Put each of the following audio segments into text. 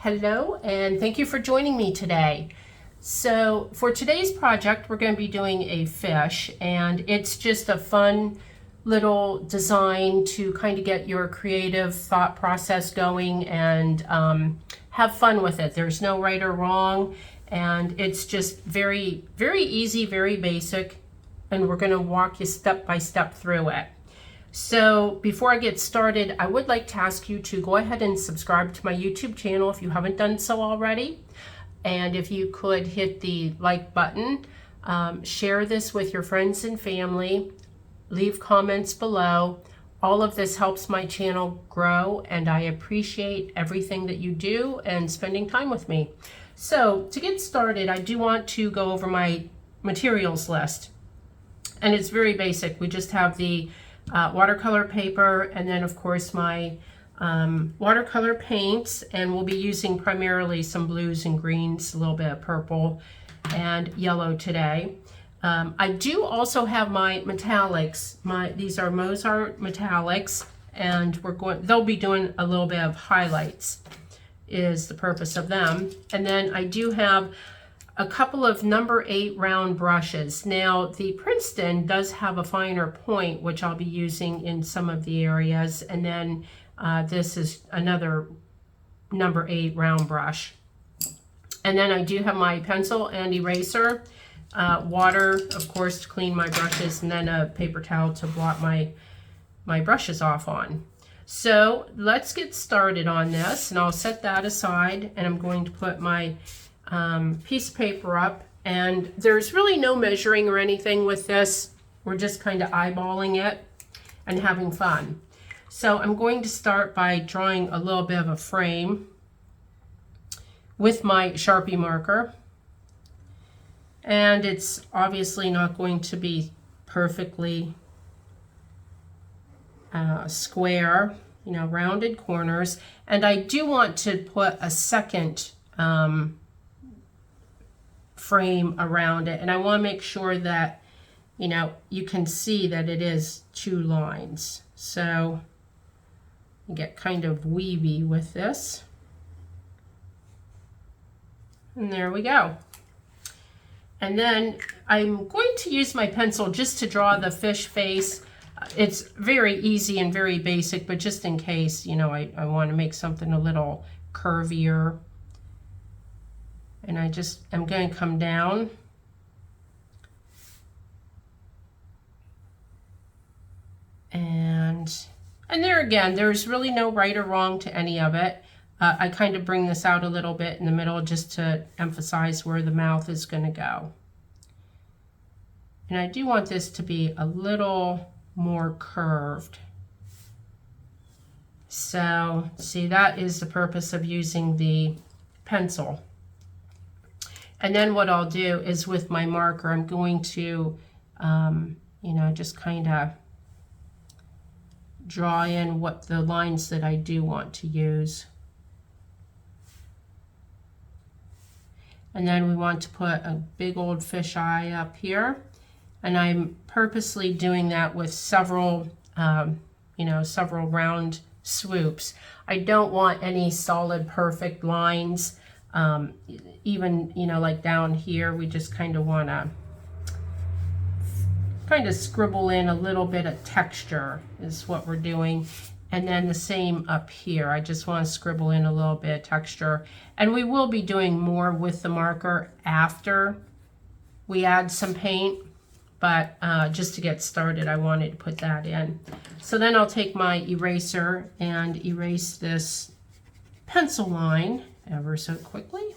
Hello, and thank you for joining me today. So for today's project, we're going to be doing a fish, and it's just a fun little design to kind of get your creative thought process going and have fun with it. There's no right or wrong, and it's just very, very easy, very basic, and we're going to walk you step by step through it. So before I get started, I would like to ask you to go ahead and subscribe to my YouTube channel if you haven't done so already. And if you could hit the like button, share this with your friends and family, leave comments below. All of this helps my channel grow, and I appreciate everything that you do and spending time with me. So to get started, I do want to go over my materials list. And it's very basic. We just have the watercolor paper, and then of course my watercolor paints, and we'll be using primarily some blues and greens, a little bit of purple and yellow today. I do also have my metallics. These are Mozart metallics, and they'll be doing a little bit of highlights is the purpose of them. And then I do have a couple of number 8 round brushes. Now the Princeton does have a finer point, which I'll be using in some of the areas, and then this is another number 8 round brush. And then I do have my pencil and eraser, water of course to clean my brushes, and then a paper towel to blot my brushes off on. So let's get started on this, and I'll set that aside, and I'm going to put my piece of paper up, and there's really no measuring or anything with this. We're just kind of eyeballing it and having fun. So I'm going to start by drawing a little bit of a frame with my Sharpie marker, and it's obviously not going to be perfectly square, you know, rounded corners, and I do want to put a second frame around it, and I want to make sure that, you know, you can see that it is 2 lines. So you get kind of weavy with this, and there we go. And then I'm going to use my pencil just to draw the fish face. It's very easy and very basic, but just in case, you know, I want to make something a little curvier. And I just am going to come down and there again, there's really no right or wrong to any of it. I kind of bring this out a little bit in the middle just to emphasize where the mouth is going to go. And I do want this to be a little more curved. So see, that is the purpose of using the pencil. And then what I'll do is with my marker, I'm going to, you know, just kind of draw in what the lines that I do want to use. And then we want to put a big old fish eye up here. And I'm purposely doing that with several, you know, several round swoops. I don't want any solid, perfect lines. Even, you know, like down here, we just kind of want to kind of scribble in a little bit of texture is what we're doing. And then the same up here. I just want to scribble in a little bit of texture. And we will be doing more with the marker after we add some paint. But just to get started, I wanted to put that in. So then I'll take my eraser and erase this pencil line ever so quickly.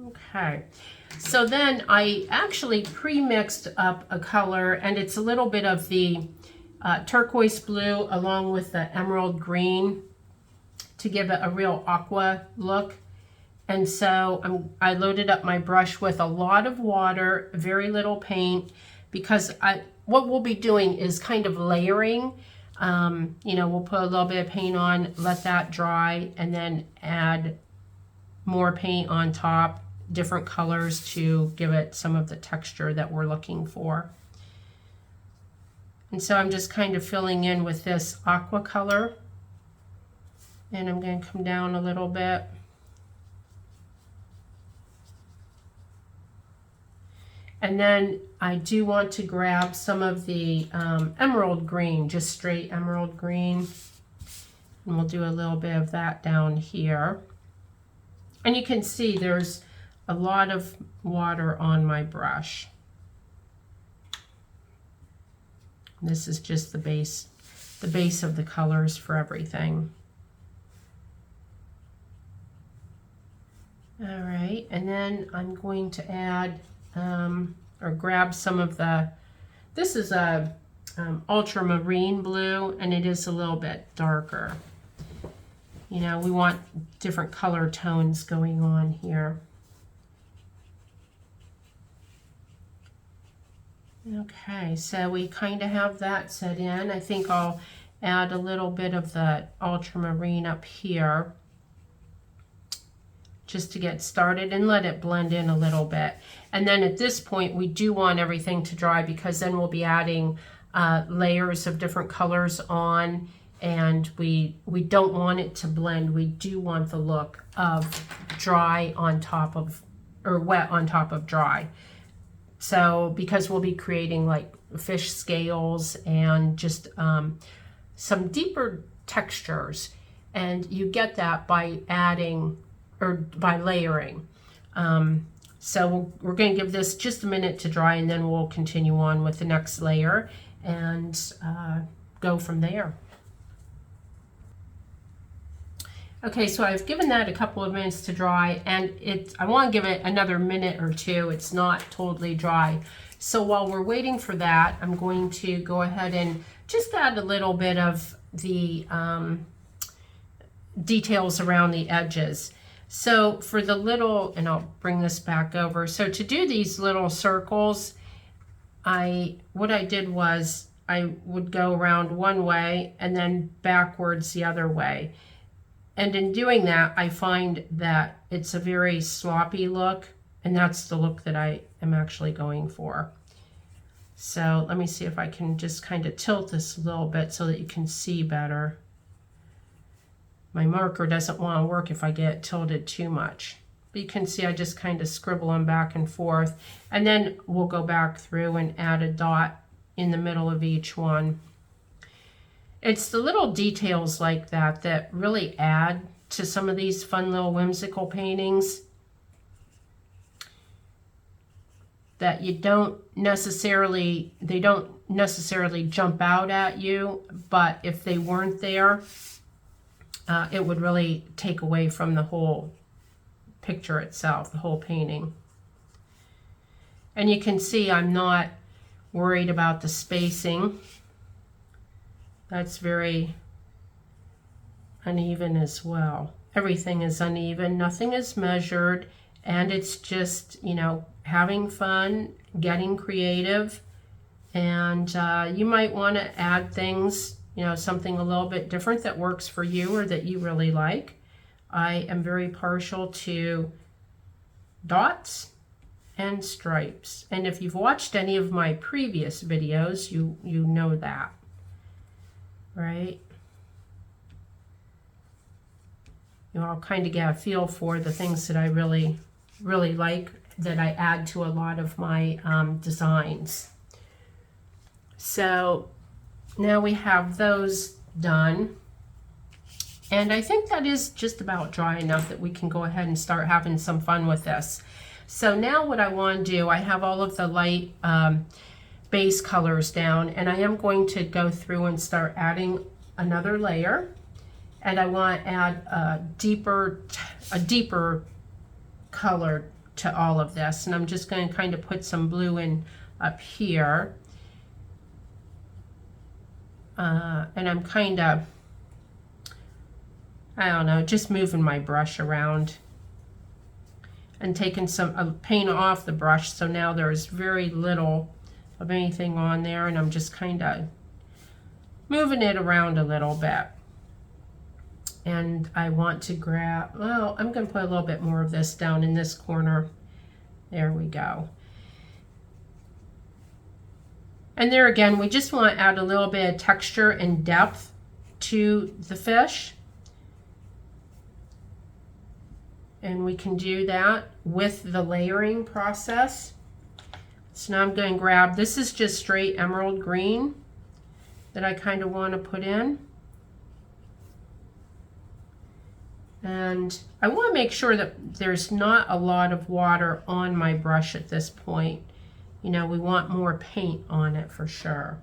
Okay, so then I actually pre-mixed up a color, and it's a little bit of the turquoise blue along with the emerald green to give it a real aqua look. And so I loaded up my brush with a lot of water, very little paint, because what we'll be doing is kind of layering. You know, we'll put a little bit of paint on, let that dry, and then add more paint on top, different colors to give it some of the texture that we're looking for. And so I'm just kind of filling in with this aqua color. And I'm going to come down a little bit. And then I do want to grab some of the emerald green, just straight emerald green. And we'll do a little bit of that down here. And you can see there's a lot of water on my brush. This is just the base of the colors for everything. All right, and then I'm going to add or grab some of this is a ultramarine blue, and it is a little bit darker. You know, we want different color tones going on here. Okay, so we kind of have that set in. I think I'll add a little bit of the ultramarine up here just to get started and let it blend in a little bit. And then at this point, we do want everything to dry, because then we'll be adding layers of different colors on, and we don't want it to blend. We do want the look of dry on top of, or wet on top of dry. So because we'll be creating like fish scales and just some deeper textures, and you get that by adding or by layering. So we're going to give this just a minute to dry, and then we'll continue on with the next layer and go from there. Okay, so I've given that a couple of minutes to dry, and I want to give it another minute or two. It's not totally dry. So while we're waiting for that, I'm going to go ahead and just add a little bit of the details around the edges. So for the little, and I'll bring this back over. So to do these little circles, what I did was I would go around one way and then backwards the other way. And in doing that, I find that it's a very sloppy look, and that's the look that I am actually going for. So let me see if I can just kind of tilt this a little bit so that you can see better. My marker doesn't want to work if I get it tilted too much. But you can see I just kind of scribble them back and forth, and then we'll go back through and add a dot in the middle of each one. It's the little details like that that really add to some of these fun little whimsical paintings that they don't necessarily jump out at you, but if they weren't there, it would really take away from the whole picture itself, the whole painting. And you can see I'm not worried about the spacing. That's very uneven as well. Everything is uneven, nothing is measured, and it's just, you know, having fun, getting creative, and you might want to add things, you know, something a little bit different that works for you or that you really like. I am very partial to dots and stripes, and if you've watched any of my previous videos, you know that. Right? You know, I'll kind of get a feel for the things that I really like, that I add to a lot of my designs. So now we have those done, and I think that is just about dry enough that we can go ahead and start having some fun with this. So now what I want to do, I have all of the light base colors down, and I am going to go through and start adding another layer, and I want to add a deeper color to all of this, and I'm just going to kind of put some blue in up here, and I'm kind of, I don't know, just moving my brush around and taking some paint off the brush, so now there's very little of anything on there, and I'm just kind of moving it around a little bit. And I want to grab, well, I'm going to put a little bit more of this down in this corner. There we go. And there again, we just want to add a little bit of texture and depth to the fish. and we can do that with the layering process. So now I'm going to grab, this is just straight emerald green that I kind of want to put in. And I want to make sure that there's not a lot of water on my brush at this point. You know, we want more paint on it for sure.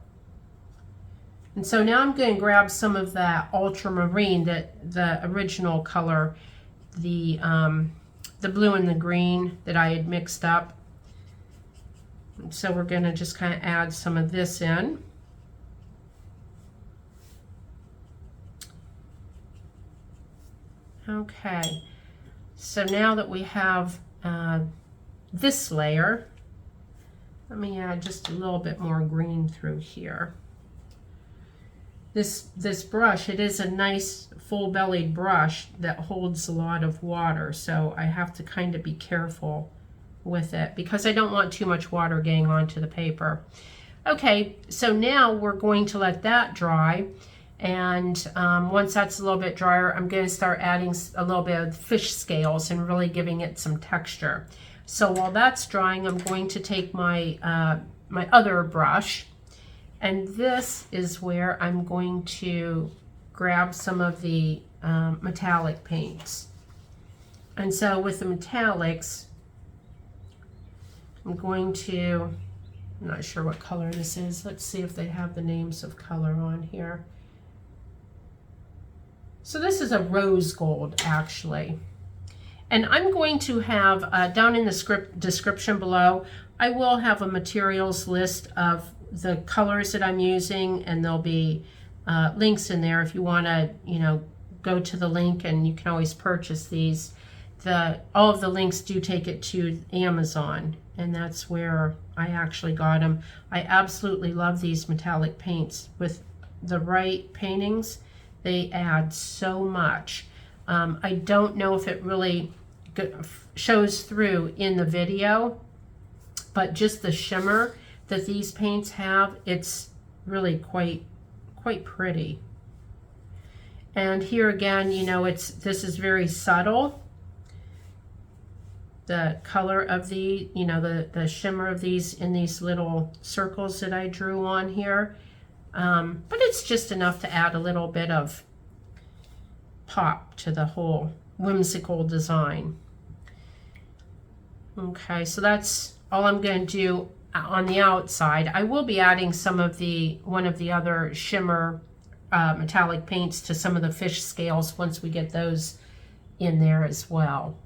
And so now I'm going to grab some of that ultramarine, that the original color, the blue and the green that I had mixed up. And so we're going to just kind of add some of this in. Okay, so now that we have this layer, let me add just a little bit more green through here. This brush, it is a nice full-bellied brush that holds a lot of water, so I have to kind of be careful with it because I don't want too much water getting onto the paper. Okay, so now we're going to let that dry. And once that's a little bit drier, I'm going to start adding a little bit of fish scales and really giving it some texture. So while that's drying, I'm going to take my my other brush, and this is where I'm going to grab some of the metallic paints. And so with the metallics, I'm going to, I'm not sure what color this is. Let's see if they have the names of color on here. So this is a rose gold, actually. And I'm going to have, down in the description below, I will have a materials list of the colors that I'm using, and there'll be links in there if you want to, you know, go to the link, and you can always purchase these. All of the links do take it to Amazon, and that's where I actually got them. I absolutely love these metallic paints. With the right paintings, they add so much. I don't know if it really shows through in the video, but just the shimmer that these paints have, it's really quite pretty. And here again, you know, this is very subtle. The color of the, you know, the shimmer of these in these little circles that I drew on here. But it's just enough to add a little bit of pop to the whole whimsical design. Okay, so that's all I'm going to do on the outside. I will be adding some of one of the other shimmer metallic paints to some of the fish scales once we get those in there as well.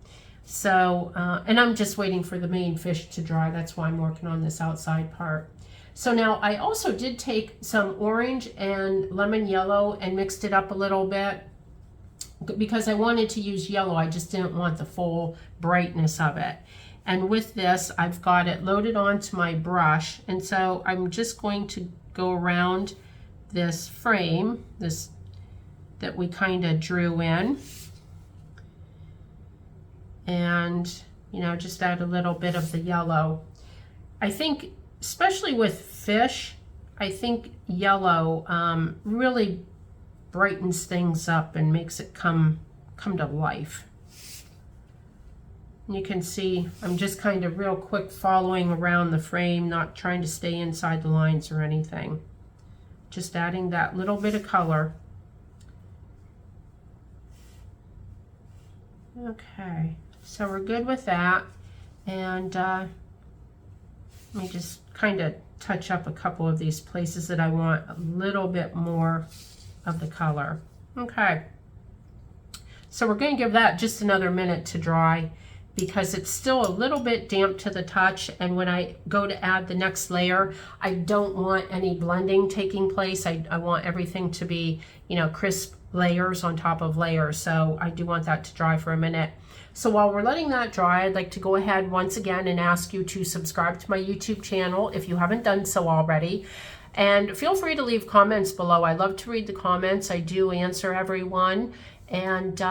So, and I'm just waiting for the main fish to dry. That's why I'm working on this outside part. So now I also did take some orange and lemon yellow and mixed it up a little bit because I wanted to use yellow. I just didn't want the full brightness of it. And with this, I've got it loaded onto my brush. And so I'm just going to go around this frame, that we kind of drew in. And, you know, just add a little bit of the yellow. I think, especially with fish, I think yellow really brightens things up and makes it come to life. And you can see I'm just kind of real quick following around the frame, not trying to stay inside the lines or anything. Just adding that little bit of color. Okay, so we're good with that. And let me just kind of touch up a couple of these places that I want a little bit more of the color. Okay, so we're going to give that just another minute to dry because it's still a little bit damp to the touch, and when I go to add the next layer, I don't want any blending taking place. I want everything to be, you know, crisp layers on top of layers, so I do want that to dry for a minute. So while we're letting that dry, I'd like to go ahead once again and ask you to subscribe to my YouTube channel if you haven't done so already. And feel free to leave comments below. I love to read the comments. I do answer everyone. And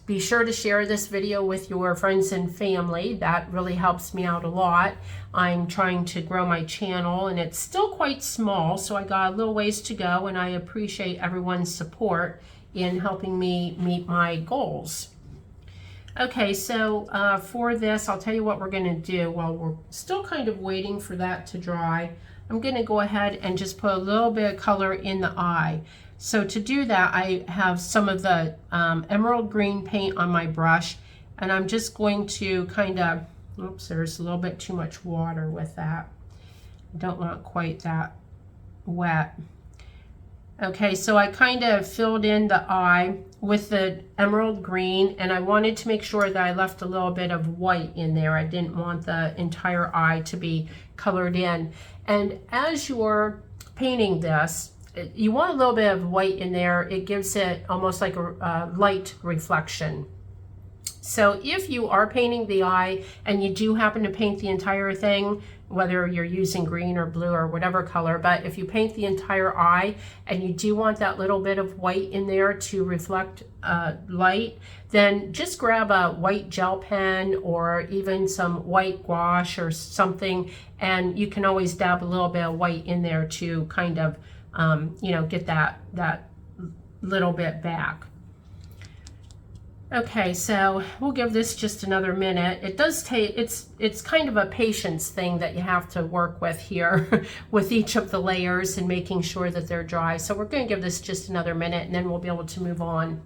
be sure to share this video with your friends and family. That really helps me out a lot. I'm trying to grow my channel, and it's still quite small, so I got a little ways to go, and I appreciate everyone's support in helping me meet my goals. Okay, so for this, I'll tell you what we're going to do while we're still kind of waiting for that to dry. I'm going to go ahead and just put a little bit of color in the eye. So to do that, I have some of the emerald green paint on my brush, and I'm just going to kind of, oops, there's a little bit too much water with that. I don't want quite that wet. Okay, so I kind of filled in the eye with the emerald green, and I wanted to make sure that I left a little bit of white in there. I didn't want the entire eye to be colored in. And as you're painting this, you want a little bit of white in there. It gives it almost like a light reflection. So if you are painting the eye and you do happen to paint the entire thing, whether you're using green or blue or whatever color, but if you paint the entire eye and you do want that little bit of white in there to reflect light, then just grab a white gel pen or even some white gouache or something, and you can always dab a little bit of white in there to kind of, you know, get that little bit back. Okay, so we'll give this just another minute. It does take, it's kind of a patience thing that you have to work with here with each of the layers and making sure that they're dry. So we're going to give this just another minute and then we'll be able to move on.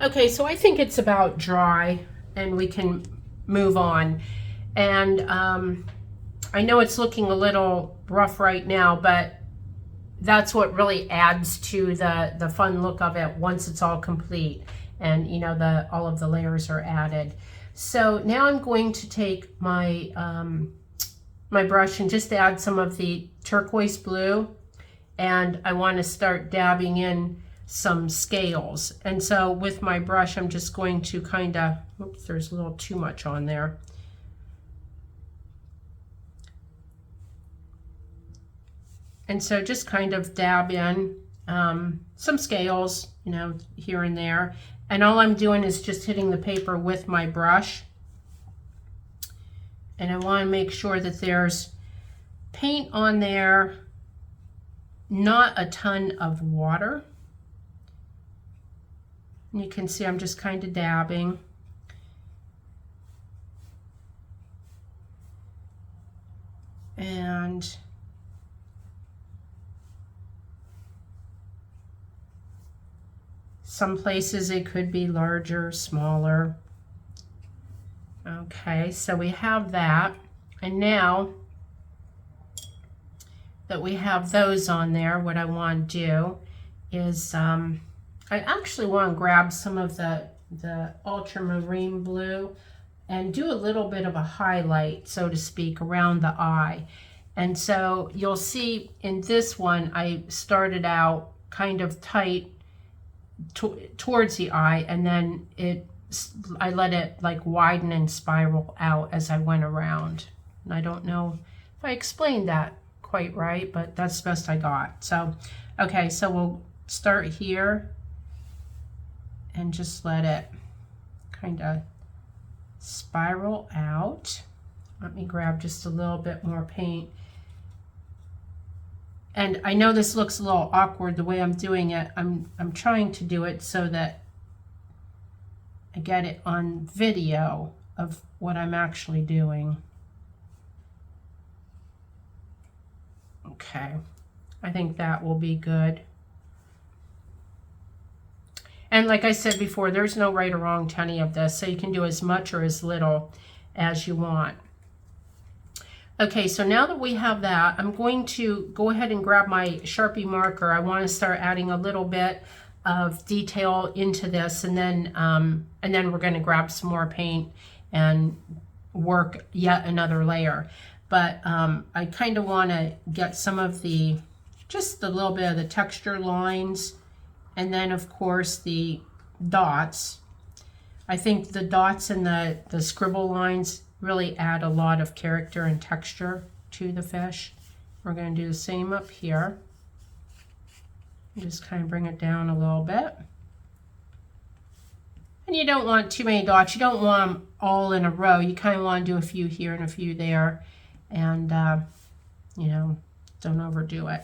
Okay, so I think it's about dry and we can move on. And I know it's looking a little rough right now, but that's what really adds to the fun look of it once it's all complete and you know all of the layers are added. So now I'm going to take my my brush and just add some of the turquoise blue, and I want to start dabbing in some scales. And so with my brush I'm just going to kind of, oops, there's a little too much on there. And so just kind of dab in some scales, you know, here and there. And all I'm doing is just hitting the paper with my brush. And I want to make sure that there's paint on there, not a ton of water. And you can see I'm just kind of dabbing. And some places it could be larger, smaller. Okay, so we have that. And now that we have those on there, what I want to do is I actually want to grab some of the ultramarine blue and do a little bit of a highlight, so to speak, around the eye. And so you'll see in this one, I started out kind of tight towards the eye, and then I let it like widen and spiral out as I went around. And I don't know if I explained that quite right, but that's the best I got. So okay, so we'll start here and just let it kind of spiral out. Let me grab just a little bit more paint. And I know this looks a little awkward the way I'm doing it. I'm trying to do it so that I get it on video of what I'm actually doing. Okay, I think that will be good. And like I said before, there's no right or wrong to any of this, so you can do as much or as little as you want. Okay, so now that we have that, I'm going to go ahead and grab my Sharpie marker. I want to start adding a little bit of detail into this, and then we're going to grab some more paint and work yet another layer. But I kind of want to get some of just a little bit of the texture lines, and then of course the dots. I think the dots and the scribble lines really add a lot of character and texture to the fish. We're going to do the same up here. Just kind of bring it down a little bit. And you don't want too many dots. You don't want them all in a row. You kind of want to do a few here and a few there. And, you know, don't overdo it.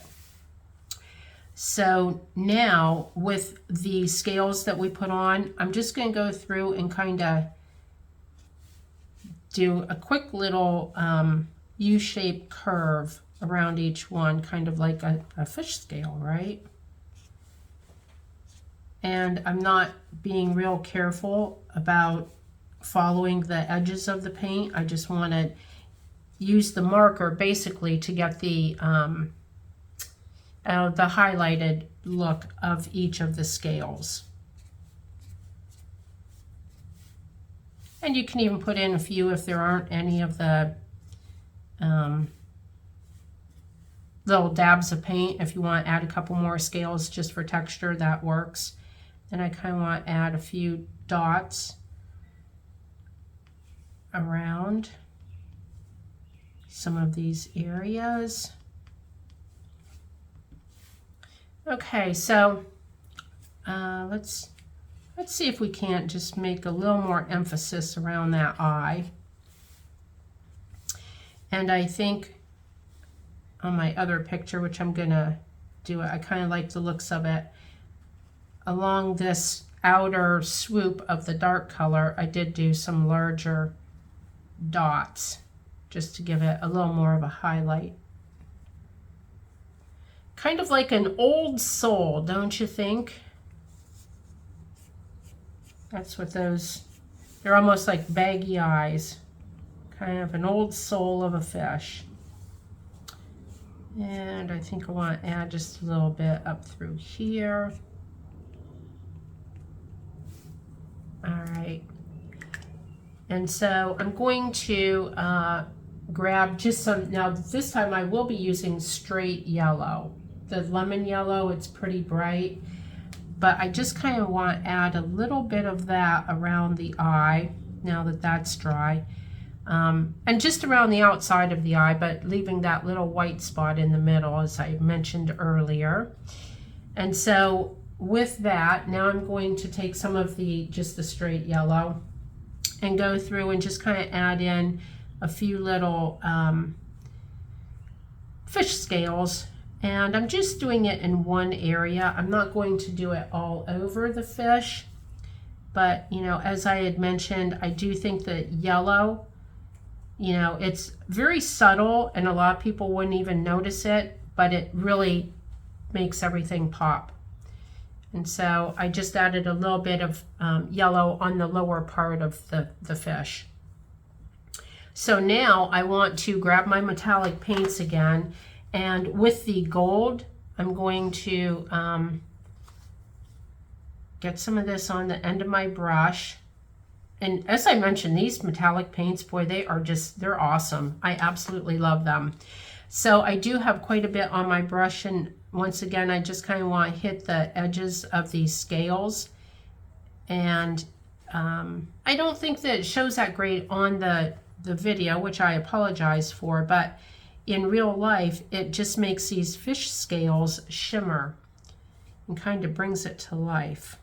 So now with the scales that we put on, I'm just going to go through and kind of do a quick little U-shaped curve around each one, kind of like a fish scale, right? And I'm not being real careful about following the edges of the paint. I just want to use the marker basically to get the highlighted look of each of the scales. And you can even put in a few if there aren't any of the little dabs of paint. If you want to add a couple more scales just for texture, that works. Then I kind of want to add a few dots around some of these areas. Okay, so let's see if we can't just make a little more emphasis around that eye. And I think on my other picture, which I'm gonna do it, I kind of like the looks of it. Along this outer swoop of the dark color, I did do some larger dots just to give it a little more of a highlight. Kind of like an old soul, don't you think? That's what those, they're almost like baggy eyes. Kind of an old soul of a fish. And I think I want to add just a little bit up through here. All right. And so I'm going to grab just some, now this time I will be using straight yellow. The lemon yellow, it's pretty bright, but I just kind of want to add a little bit of that around the eye now that that's dry. And just around the outside of the eye, but leaving that little white spot in the middle, as I mentioned earlier. And so with that, now I'm going to take some of just the straight yellow and go through and just kind of add in a few little fish scales. And I'm just doing it in one area. I'm not going to do it all over the fish. But, you know, as I had mentioned, I do think that yellow, you know, it's very subtle and a lot of people wouldn't even notice it, but it really makes everything pop. And so I just added a little bit of yellow on the lower part of the fish. So now I want to grab my metallic paints again, and with the gold, I'm going to get some of this on the end of my brush. And as I mentioned, these metallic paints, boy, they're awesome. I absolutely love them. So I do have quite a bit on my brush, and once again, I just kind of want to hit the edges of these scales. And I don't think that it shows that great on the video, which I apologize for, but in real life, it just makes these fish scales shimmer and kind of brings it to life.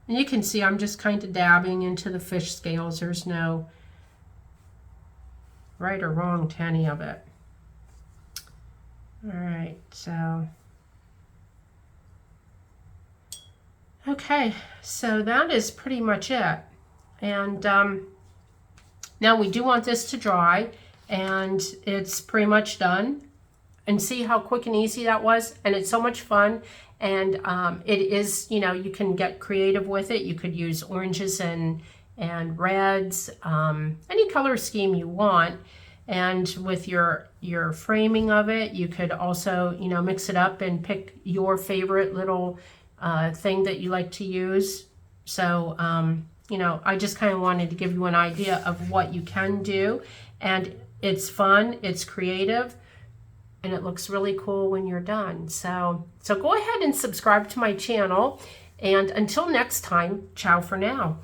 And you can see I'm just kind of dabbing into the fish scales. There's no right or wrong to any of it. All right, so. Okay, so that is pretty much it. And now we do want this to dry, and it's pretty much done. And see how quick and easy that was? And it's so much fun. And it is, you know, you can get creative with it. You could use oranges and reds, any color scheme you want. And with your framing of it, you could also, you know, mix it up and pick your favorite little thing that you like to use. So, you know, I just kind of wanted to give you an idea of what you can do. And it's fun, it's creative, and it looks really cool when you're done. So go ahead and subscribe to my channel. And until next time, ciao for now.